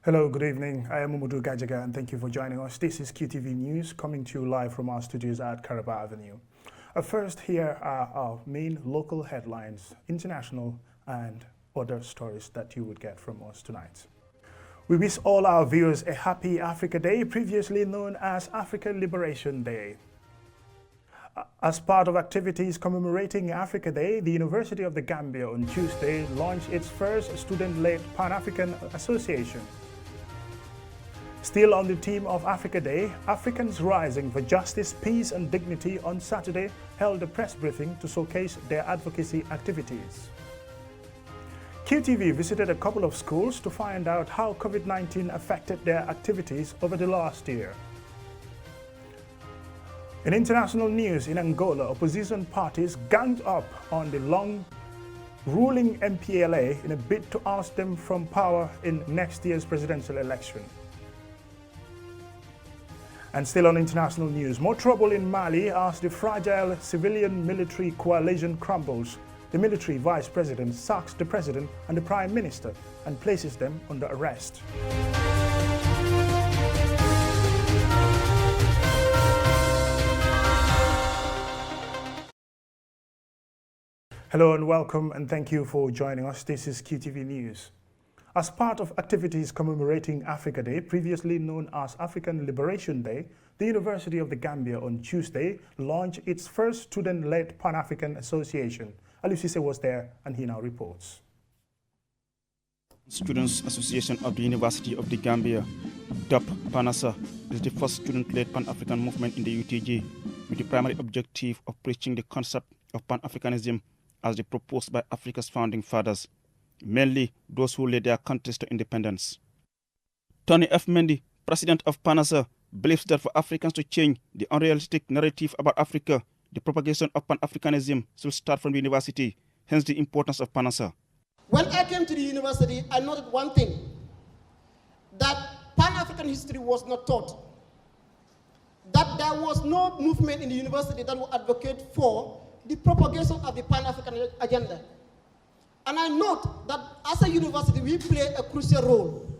Hello, good evening. I am Umudu Gajaga and thank you for joining us. This is QTV News coming to you live from our studios at Caraba Avenue. First, here are our main local headlines, international and other stories that you would get from us tonight. We wish all our viewers a happy Africa Day, previously known as African Liberation Day. As part of activities commemorating Africa Day, the University of the Gambia on Tuesday launched its first student-led Pan-African Association. Still on the theme of Africa Day, Africans Rising for Justice, Peace and Dignity on Saturday held a press briefing to showcase their advocacy activities. QTV visited a couple of schools to find out how COVID-19 affected their activities over the last year. In international news, in Angola, opposition parties ganged up on the long-ruling MPLA in a bid to oust them from power in next year's presidential election. And still on international news, more trouble in Mali as the fragile civilian-military coalition crumbles. The military vice president sacks the president and the prime minister and places them under arrest. Hello and welcome and thank you for joining us. This is QTV News. As part of activities commemorating Africa Day, previously known as African Liberation Day, the University of the Gambia on Tuesday launched its first student-led Pan-African Association. Alusise was there and he now reports. Students Association of the University of the Gambia, dubbed PANASA, is the first student-led Pan-African movement in the UTG, with the primary objective of preaching the concept of Pan-Africanism as proposed by Africa's founding fathers, mainly those who led their countries to independence. Tony F. Mendy, president of PANASA, believes that for Africans to change the unrealistic narrative about Africa, the propagation of Pan-Africanism should start from the university, hence the importance of PANASA. When I came to the university, I noted one thing, that Pan-African history was not taught, that there was no movement in the university that would advocate for the propagation of the Pan-African agenda. And I note that as a university, we play a crucial role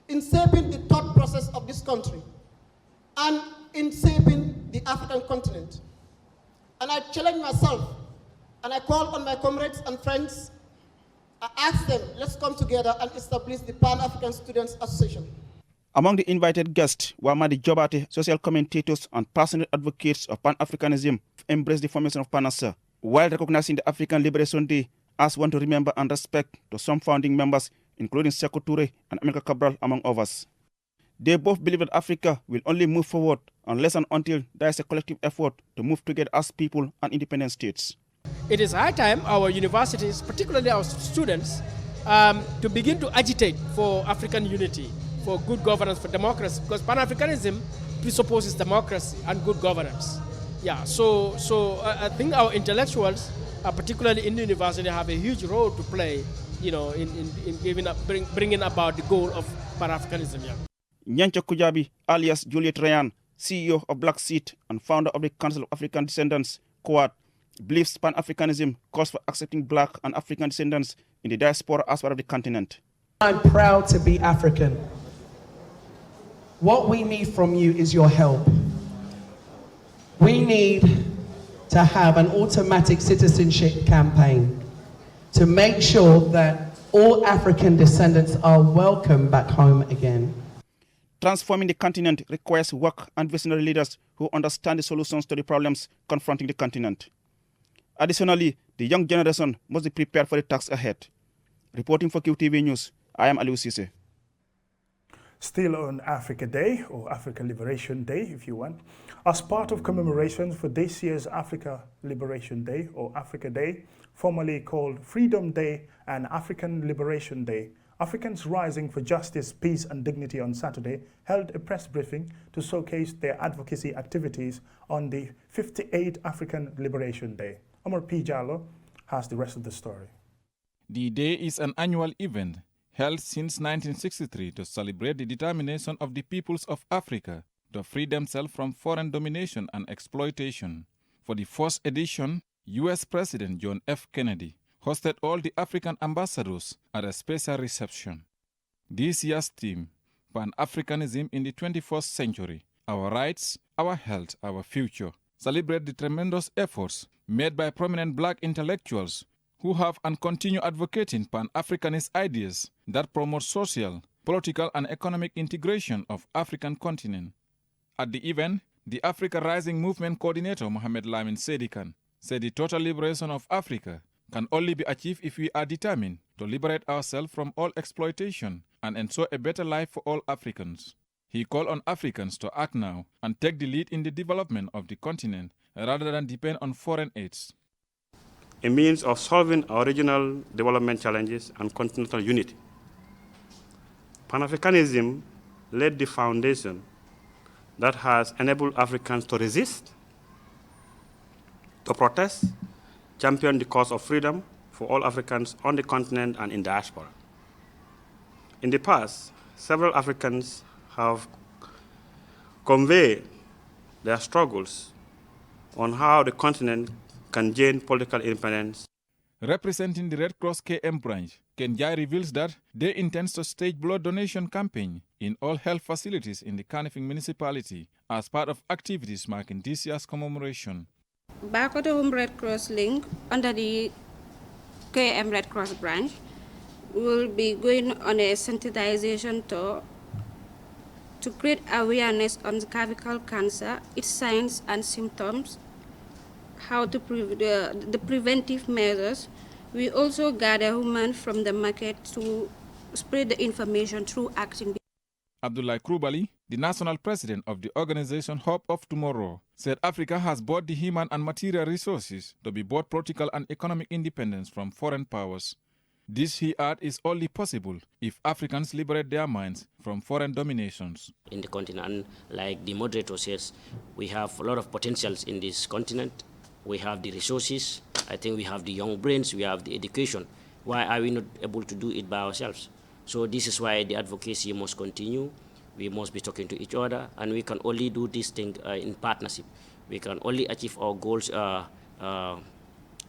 in shaping the thought process of this country and in shaping the African continent. And I challenge myself, and I call on my comrades and friends. I ask them, let's come together and establish the Pan-African Students Association. Among the invited guests were Madi Jobate, social commentators and passionate advocates of Pan-Africanism, embraced the formation of PANASA, while recognizing the African Liberation Day as one to remember and respect to some founding members, including Sekou Touré and Amilcar Cabral, among others. They both believe that Africa will only move forward unless and until there is a collective effort to move together as people and independent states. It is high time our universities, particularly our students, to begin to agitate for African unity, for good governance, for democracy, because Pan-Africanism presupposes democracy and good governance. Yeah, so I think our intellectuals, particularly in the university, have a huge role to play, in bringing about the goal of Pan-Africanism. Yeah. Nyancha Kujabi, alias Juliet Ryan, CEO of Black Seed and founder of the Council of African Descendants, COAD, believes Pan-Africanism calls for accepting Black and African descendants in the diaspora as part of the continent. I'm proud to be African. What we need from you is your help. We need to have an automatic citizenship campaign to make sure that all African descendants are welcome back home again. Transforming the continent requires work and visionary leaders who understand the solutions to the problems confronting the continent. Additionally, the young generation must be prepared for the task ahead. Reporting for QTV News, I am Aliou Cissé. Still on Africa Day, or Africa Liberation Day if you want, as part of commemorations for this year's Africa Liberation Day, or Africa Day, formerly called Freedom Day and African Liberation Day, Africans Rising for Justice, Peace and Dignity on Saturday held a press briefing to showcase their advocacy activities on the 58th African Liberation Day. Omar P. Jallo has the rest of the story. The day is an annual event held since 1963 to celebrate the determination of the peoples of Africa to free themselves from foreign domination and exploitation. For the first edition, U.S. President John F. Kennedy hosted all the African ambassadors at a special reception. This year's theme, Pan-Africanism in the 21st Century, Our Rights, Our Health, Our Future, celebrate the tremendous efforts made by prominent black intellectuals who have and continue advocating Pan-Africanist ideas that promote social, political and economic integration of African continent. At the event, the Africa Rising Movement coordinator Mohamed Lamin Sedikan said the total liberation of Africa can only be achieved if we are determined to liberate ourselves from all exploitation and ensure a better life for all Africans. He called on Africans to act now and take the lead in the development of the continent rather than depend on foreign aids. A means of solving our regional development challenges and continental unity. Pan-Africanism laid the foundation that has enabled Africans to resist, to protest, champion the cause of freedom for all Africans on the continent and in diaspora. In the past, several Africans have conveyed their struggles on how the continent can gain political independence. Representing the Red Cross KM branch, Ken Jai reveals that they intend to stage blood donation campaign in all health facilities in the Kanifing municipality as part of activities marking this year's commemoration. Back at the Home Red Cross link under the KM Red Cross branch, we will be going on a sensitization tour to create awareness on cervical cancer, its signs and symptoms, how to the preventive measures. We also gather women from the market to spread the information through acting. Abdullah Krubali, the national president of the organization Hope of Tomorrow, said Africa has both the human and material resources to be both political and economic independence from foreign powers. This, he added, is only possible if Africans liberate their minds from foreign dominations. In the continent, like the moderator says, we have a lot of potentials in this continent. We have the resources, I think we have the young brains, we have the education. Why are we not able to do it by ourselves? So this is why the advocacy must continue. We must be talking to each other, and we can only do this thing in partnership. We can only achieve our goals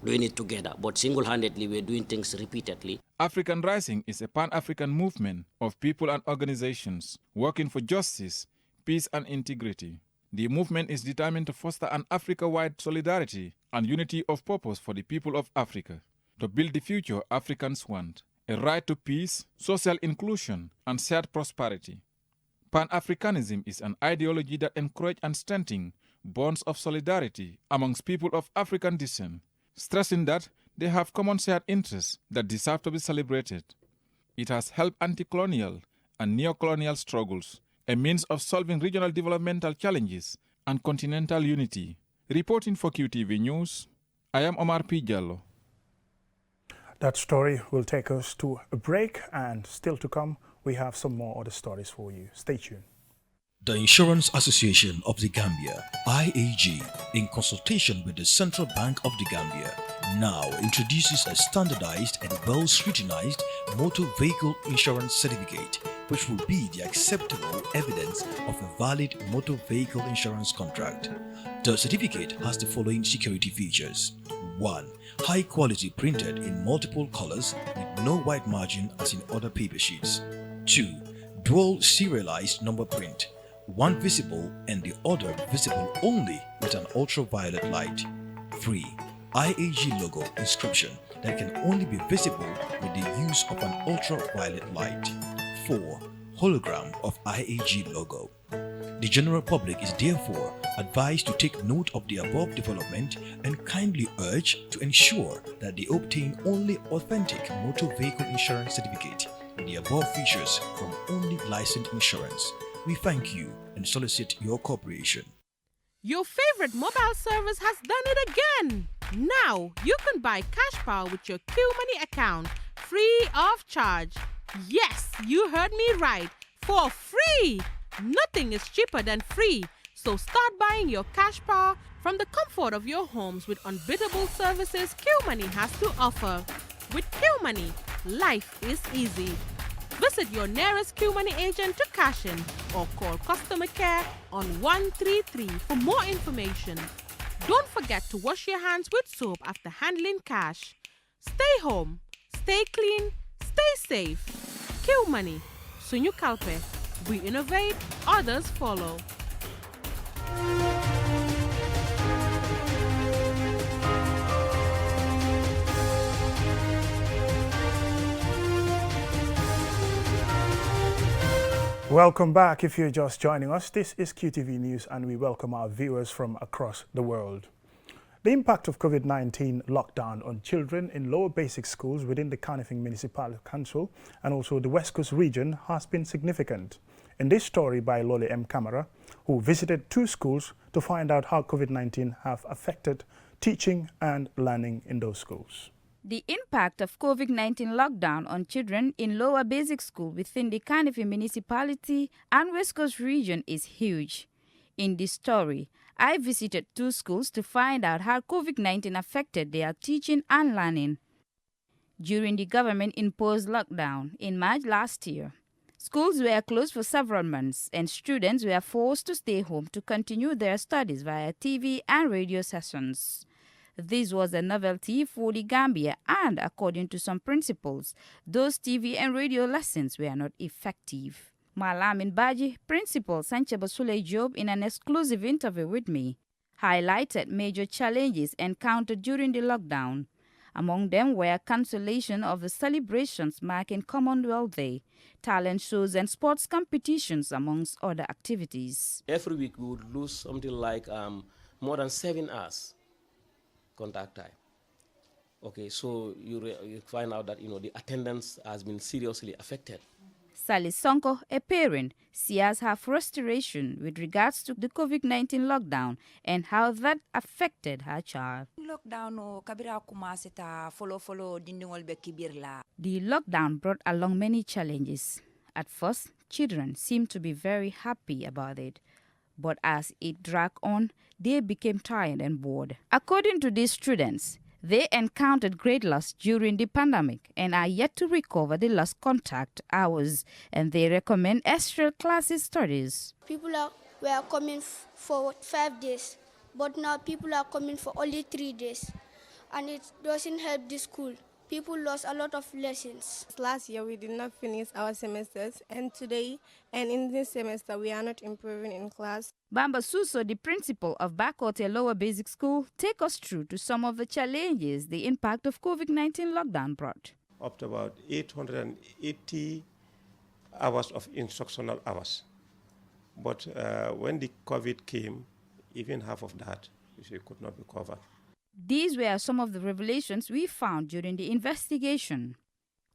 doing it together, but single-handedly we're doing things repeatedly. African Rising is a pan-African movement of people and organizations working for justice, peace and integrity. The movement is determined to foster an Africa-wide solidarity and unity of purpose for the people of Africa, to build the future Africans want, a right to peace, social inclusion, and shared prosperity. Pan-Africanism is an ideology that encourages and strengthens bonds of solidarity amongst people of African descent, stressing that they have common shared interests that deserve to be celebrated. It has helped anti-colonial and neo-colonial struggles, a means of solving regional developmental challenges and continental unity. Reporting for QTV News, I am Omar P. Jallo. That story will take us to a break, and still to come, we have some more other stories for you. Stay tuned. The Insurance Association of the Gambia, IAG, in consultation with the Central Bank of the Gambia, now introduces a standardized and well-scrutinized motor vehicle insurance certificate, which will be the acceptable evidence of a valid motor vehicle insurance contract. The certificate has the following security features. 1. High quality printed in multiple colors with no white margin as in other paper sheets. 2. Dual serialized number print, one visible and the other visible only with an ultraviolet light. 3. IAG logo inscription that can only be visible with the use of an ultraviolet light. 4. Hologram of IAG logo. The general public is therefore advised to take note of the above development and kindly urged to ensure that they obtain only authentic motor vehicle insurance certificate with the above features from only licensed insurance. We thank you and solicit your cooperation. Your favorite mobile service has done it again. Now you can buy cash power with your QMoney account free of charge. Yes, you heard me right. For free. Nothing is cheaper than free. So start buying your cash power from the comfort of your homes with unbeatable services QMoney has to offer. With QMoney, life is easy. Visit your nearest QMoney agent to cash in or call customer care on 133 for more information. Don't forget to wash your hands with soap after handling cash. Stay home, stay clean, stay safe. QMoney, Sunyu Kalpe, We innovate, others follow. Welcome back. If you're just joining us, this is QTV News and we welcome our viewers from across the world. The impact of COVID-19 lockdown on children in lower basic schools within the Kanifing Municipal Council and also the West Coast region has been significant. In this story by Loli M. Camara, who visited 2 schools to find out how COVID-19 have affected teaching and learning in those schools. The impact of COVID-19 lockdown on children in lower basic school within the Qtv municipality and West Coast region is huge. In this story, I visited 2 schools to find out how COVID-19 affected their teaching and learning. During the government-imposed lockdown in March last year, schools were closed for several months and students were forced to stay home to continue their studies via TV and radio sessions. This was a novelty for the Gambia and, according to some principals, those TV and radio lessons were not effective. Malamin Baji, Principal Sanchaba Sule Job, in an exclusive interview with me, highlighted major challenges encountered during the lockdown. Among them were cancellation of the celebrations marking Commonwealth Day, talent shows and sports competitions, amongst other activities. Every week we would lose something like more than 7 hours contact time. Okay, so you find out that the attendance has been seriously affected. Sally Sonko, a parent, sees her frustration with regards to the COVID-19 lockdown and how that affected her child. The lockdown brought along many challenges. At first, children seemed to be very happy about it. But as it dragged on, they became tired and bored. According to these students, they encountered great loss during the pandemic and are yet to recover the lost contact hours, and they recommend extra classes studies. People were coming for 5 days, but now people are coming for only 3 days, and it doesn't help the school. People lost a lot of lessons. Last year we did not finish our semesters, and today and in this semester we are not improving in class. Bamba Suso, the principal of Bakote Lower Basic School, take us through to some of the challenges the impact of COVID-19 lockdown brought. Up to about 880 hours of instructional hours. But when the COVID came, even half of that could not be covered. These were some of the revelations we found during the investigation.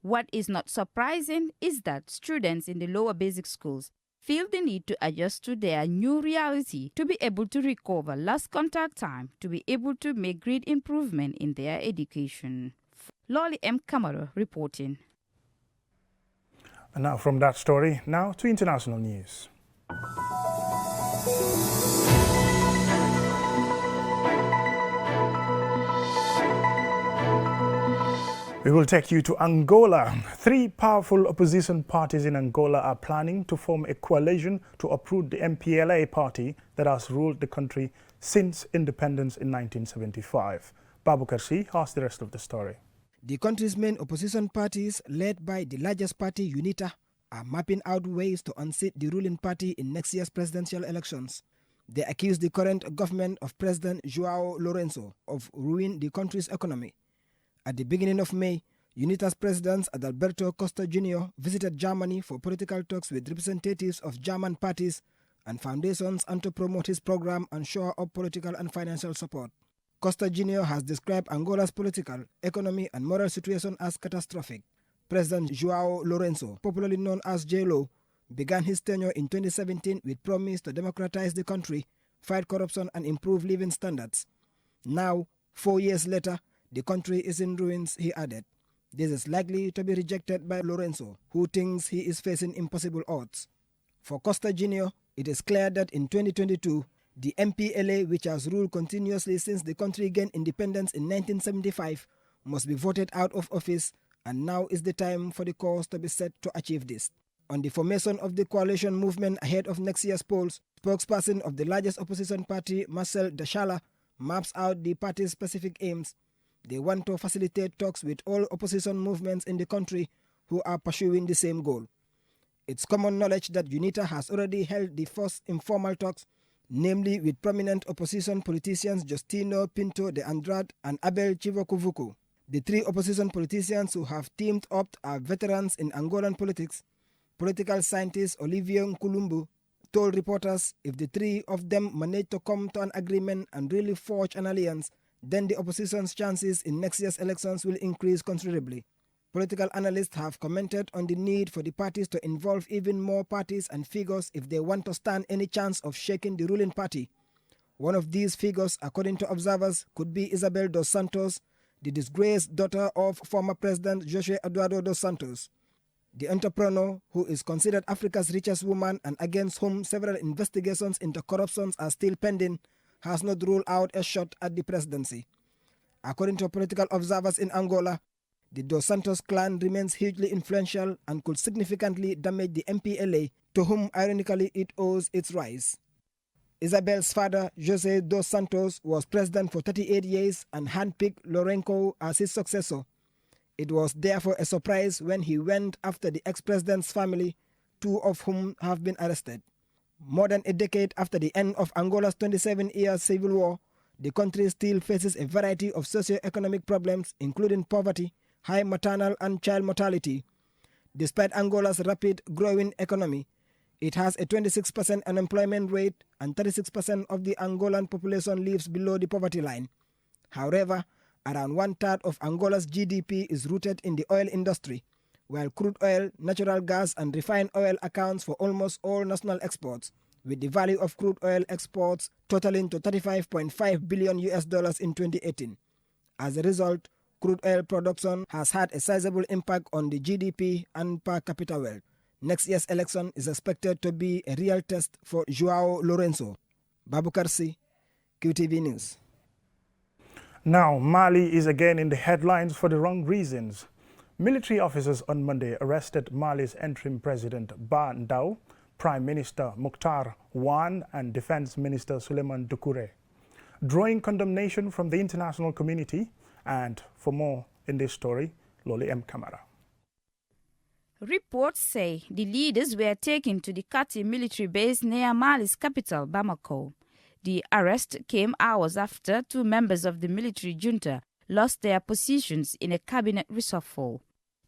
What is not surprising is that students in the lower basic schools feel the need to adjust to their new reality to be able to recover lost contact time, to be able to make great improvement in their education. Loli M. Camara reporting. And now from that story, now to international news. We will take you to Angola. 3 powerful opposition parties in Angola are planning to form a coalition to uproot the MPLA party that has ruled the country since independence in 1975. Babu Karsi has the rest of the story. The country's main opposition parties, led by the largest party, UNITA, are mapping out ways to unseat the ruling party in next year's presidential elections. They accuse the current government of President João Lourenço of ruining the country's economy. At the beginning of May, UNITA's president Adalberto Costa Jr. visited Germany for political talks with representatives of German parties and foundations and to promote his program and shore up political and financial support. Costa Jr. has described Angola's political, economy and moral situation as catastrophic. President João Lourenço, popularly known as J-Lo, began his tenure in 2017 with promise to democratize the country, fight corruption and improve living standards. Now, 4 years later, the country is in ruins, he added. This is likely to be rejected by Lourenço, who thinks he is facing impossible odds. For Costa Jr., it is clear that in 2022, the MPLA, which has ruled continuously since the country gained independence in 1975, must be voted out of office, and now is the time for the course to be set to achieve this. On the formation of the coalition movement ahead of next year's polls, spokesperson of the largest opposition party, Marcel Deschala, maps out the party's specific aims. They want to facilitate talks with all opposition movements in the country who are pursuing the same goal. It's common knowledge that UNITA has already held the first informal talks, namely with prominent opposition politicians Justino Pinto de Andrade and Abel Chivokuvuku. The three opposition politicians who have teamed up are veterans in Angolan politics. Political scientist Olivier Nkulumbu told reporters if the three of them manage to come to an agreement and really forge an alliance, then the opposition's chances in next year's elections will increase considerably. Political analysts have commented on the need for the parties to involve even more parties and figures if they want to stand any chance of shaking the ruling party. One of these figures, according to observers, could be Isabel dos Santos, the disgraced daughter of former President José Eduardo dos Santos. The entrepreneur, who is considered Africa's richest woman and against whom several investigations into corruption are still pending, has not ruled out a shot at the presidency. According to political observers in Angola, the Dos Santos clan remains hugely influential and could significantly damage the MPLA, to whom ironically it owes its rise. Isabel's father, José Dos Santos, was president for 38 years and handpicked Lourenço as his successor. It was therefore a surprise when he went after the ex-president's family, two of whom have been arrested. More than a decade after the end of Angola's 27-year civil war, the country still faces a variety of socio-economic problems, including poverty, high maternal and child mortality. Despite Angola's rapid growing economy, it has a 26% unemployment rate and 36% of the Angolan population lives below the poverty line. However, around one-third of Angola's GDP is rooted in the oil industry, while crude oil, natural gas and refined oil accounts for almost all national exports, with the value of crude oil exports totaling to $35.5 billion in 2018. As a result, crude oil production has had a sizable impact on the GDP and per capita wealth. Next year's election is expected to be a real test for João Lourenço. Babukar Si, QTV News. Now, Mali is again in the headlines for the wrong reasons. Military officers on Monday arrested Mali's interim president Ba Ndao, Prime Minister Mokhtar Wan and Defense Minister Suleiman Doucouré, drawing condemnation from the international community. And for more in this story, Loli M. Kamara. Reports say the leaders were taken to the Kati military base near Mali's capital, Bamako. The arrest came hours after two members of the military junta lost their positions in a cabinet reshuffle.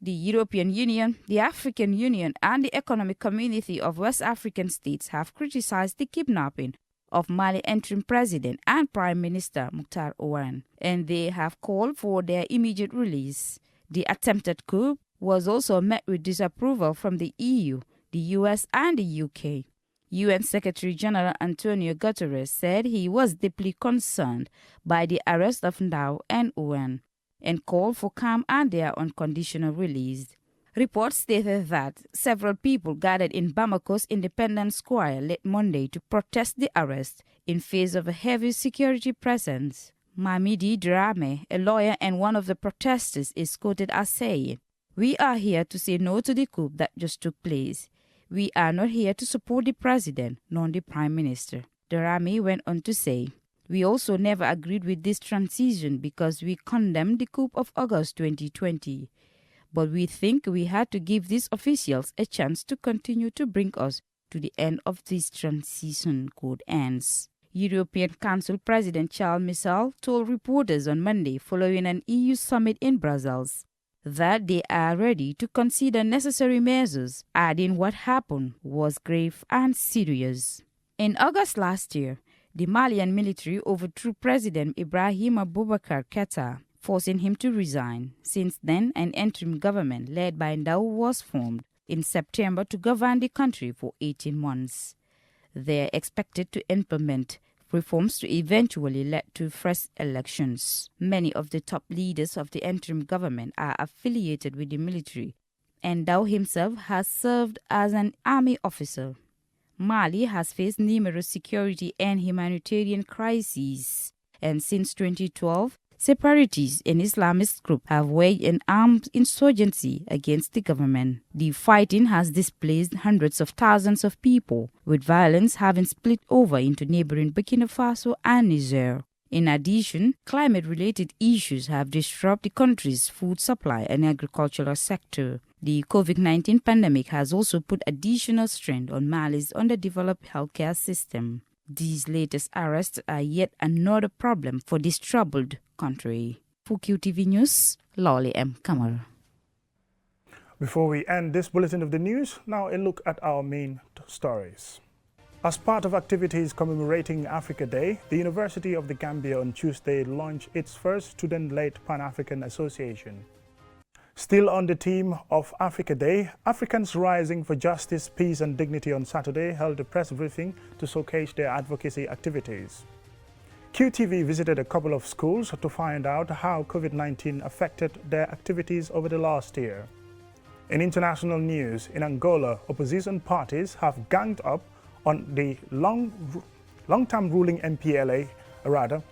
The European Union, the African Union, and the Economic Community of West African States have criticized the kidnapping of Mali interim president and Prime Minister Mokhtar Wan, and they have called for their immediate release. The attempted coup was also met with disapproval from the EU, the US, and the UK. UN Secretary General Antonio Guterres said he was deeply concerned by the arrest of Ndao and Wan and called for calm and their unconditional release. Reports stated that several people gathered in Bamako's Independence Square late Monday to protest the arrest in face of a heavy security presence. Mamidi Dramé, a lawyer and one of the protesters, is quoted as saying, "We are here to say no to the coup that just took place. We are not here to support the president, nor the prime minister." Dramé went on to say, "We also never agreed with this transition because we condemned the coup of August 2020. But we think we had to give these officials a chance to continue to bring us to the end of this transition," quote ends. European Council President Charles Michel told reporters on Monday following an EU summit in Brussels that they are ready to consider necessary measures, adding what happened was grave and serious. In August last year, the Malian military overthrew President Ibrahim Boubacar Keïta, forcing him to resign. Since then, an interim government led by Ndao was formed in September to govern the country for 18 months. They are expected to implement reforms to eventually lead to fresh elections. Many of the top leaders of the interim government are affiliated with the military, and Ndao himself has served as an army officer. Mali has faced numerous security and humanitarian crises, and since 2012, separatists and Islamist groups have waged an armed insurgency against the government. The fighting has displaced hundreds of thousands of people, with violence having split over into neighboring Burkina Faso and Niger. In addition, climate-related issues have disrupted the country's food supply and agricultural sector. The COVID-19 pandemic has also put additional strain on Mali's underdeveloped healthcare system. These latest arrests are yet another problem for this troubled country. For QTV News, Lolly M. Kamara. Before we end this bulletin of the news, now a look at our main stories. As part of activities commemorating Africa Day, the University of the Gambia on Tuesday launched its first student-led Pan-African Association. Still on the theme of Africa Day, Africans Rising for Justice, Peace and Dignity on Saturday held a press briefing to showcase their advocacy activities. QTV visited a couple of schools to find out how COVID-19 affected their activities over the last year. In international news, in Angola, opposition parties have ganged up on the long-term ruling MPLA,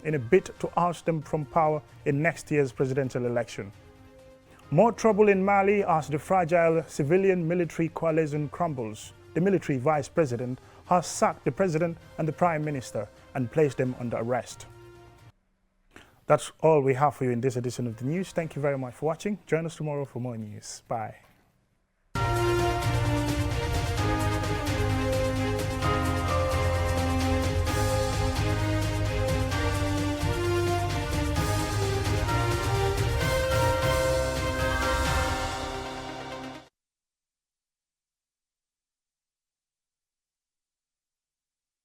in a bid to oust them from power in next year's presidential election. More trouble in Mali as the fragile civilian-military coalition crumbles. The military vice president has sacked the president and the prime minister and placed them under arrest. That's all we have for you in this edition of the news. Thank you very much for watching. Join us tomorrow for more news. Bye.